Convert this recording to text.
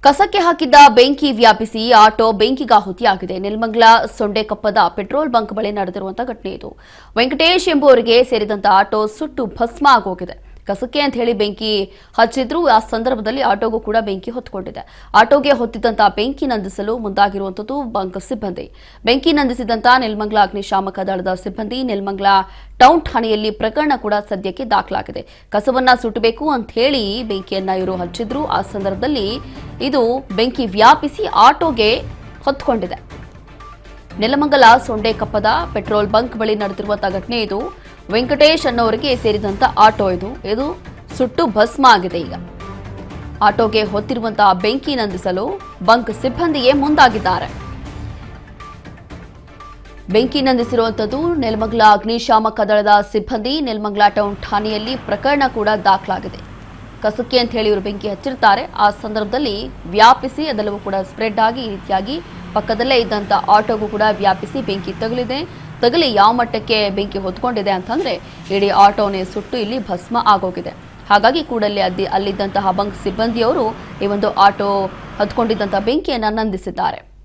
ಕಸಕ್ಕೆ ಹಾಕಿದ್ದ ಬೆಂಕಿ ವ್ಯಾಪಿಸಿ auto ಬೆಂಕಿಗಾಹುತಿಯಾಗಿದೆ. Nelamangala ಸೊಂಡೆಕೊಪ್ಪದ petrol bunk ಬಳಿ ನಡೆದಿರುವಂತಹ ಘಟನೆ ಇದು. ವೆಂಕಟೇಶ್ ಎಂಬುವರಿಗೆ ಸೇರಿದಂತ ಆಟೋ ಸುಟ್ಟು ಭಸ್ಮ ಆಗೋಗಿದೆ. ಕಸಕ್ಕೆ ಅಂತ ಹೇಳಿ ಬೆಂಕಿ ಹಚ್ಚಿದ್ರು. ಆ ಸಂದರ್ಭದಲ್ಲಿ ಆಟೋಗೂ ಕೂಡ ಬೆಂಕಿ ಹೊತ್ತುಕೊಂಡಿದೆ. ಆಟೋಗೆ ಹೊತ್ತಿದ್ದಂತಹ ಬೆಂಕಿ ನಂದಿಸಲು ಮುಂದಾಗಿರುವಂತದ್ದು ಬಂಕ್ ಸಿಬ್ಬಂದಿ. ಬೆಂಕಿ ನಂದಿಸಿದಂತ ನೆಲಮಂಗಲ ಅಗ್ನಿಶಾಮಕ ದಳದ ಸಿಬ್ಬಂದಿ. ನೆಲಮಂಗಲ ಟೌನ್ ಠಾಣೆಯಲ್ಲಿ ಪ್ರಕರಣ ಕೂಡ ಸದ್ಯಕ್ಕೆ ದಾಖಲಾಗಿದೆ. ಕಸವನ್ನ ಸುಟ್ಟಬೇಕು ಅಂತ ಹೇಳಿ ಬೆಂಕಿಯನ್ನ ಇವರು ಹಚ್ಚಿದ್ರು. ಆ ಸಂದರ್ಭದಲ್ಲಿ ಇದು ಬೆಂಕಿ ವ್ಯಾಪಿಸಿ ಆಟೋಗೆ ಹೊತ್ತುಕೊಂಡಿದೆ. ನೆಲಮಂಗಲ ಸೊಂಡೆಕೊಪ್ಪದ ಪೆಟ್ರೋಲ್ ಬಂಕ್ ಬಳಿ ನಡೆದಿರುವಂತಹ ಘಟನೆ ಇದು. ವೆಂಕಟೇಶ್ ಅನ್ನೋರಿಗೆ ಸೇರಿದಂತ ಆಟೋ ಇದು ಸುಟ್ಟು ಭಸ್ಮ ಆಗಿದೆ. ಈಗ ಆಟೋಗೆ ಹೊತ್ತಿರುವಂತಹ ಬೆಂಕಿ ನಂದಿಸಲು ಬಂಕ್ ಸಿಬ್ಬಂದಿಯೇ ಮುಂದಾಗಿದ್ದಾರೆ. ಬೆಂಕಿ ನಂದಿಸಿರುವಂತದ್ದು ನೆಲಮಂಗಲ ಅಗ್ನಿಶಾಮಕ ದಳದ ಸಿಬ್ಬಂದಿ. ನೆಲಮಂಗಲ ಟೌನ್ ಠಾಣೆಯಲ್ಲಿ ಪ್ರಕರಣ ಕೂಡ ದಾಖಲಾಗಿದೆ. ಕಸಕ್ಕೆ ಅಂತ ಹೇಳಿ ಇವರು ಬೆಂಕಿ ಹಚ್ಚಿರ್ತಾರೆ. ಆ ಸಂದರ್ಭದಲ್ಲಿ ವ್ಯಾಪಿಸಿ ಅದೆಲ್ಲವೂ ಕೂಡ ಸ್ಪ್ರೆಡ್ ಆಗಿ ಈ ರೀತಿಯಾಗಿ ಪಕ್ಕದಲ್ಲೇ ಇದ್ದಂತ ಆಟೋಗೂ ಕೂಡ ವ್ಯಾಪಿಸಿ ಬೆಂಕಿ ತಗಲಿ ಯಾವ ಮಟ್ಟಕ್ಕೆ ಬೆಂಕಿ ಹೊತ್ಕೊಂಡಿದೆ ಅಂತಂದ್ರೆ ಇಡೀ ಆಟೋನೇ ಸುಟ್ಟು ಇಲ್ಲಿ ಭಸ್ಮ ಆಗೋಗಿದೆ. ಹಾಗಾಗಿ ಕೂಡಲೇ ಅಲ್ಲಿದ್ದಂತಹ ಬಂಕ್ ಸಿಬ್ಬಂದಿಯವರು ಈ ಒಂದು ಆಟೋ ಹತ್ಕೊಂಡಿದ್ದಂತಹ ಬೆಂಕಿಯನ್ನು ನಂದಿಸಿದ್ದಾರೆ.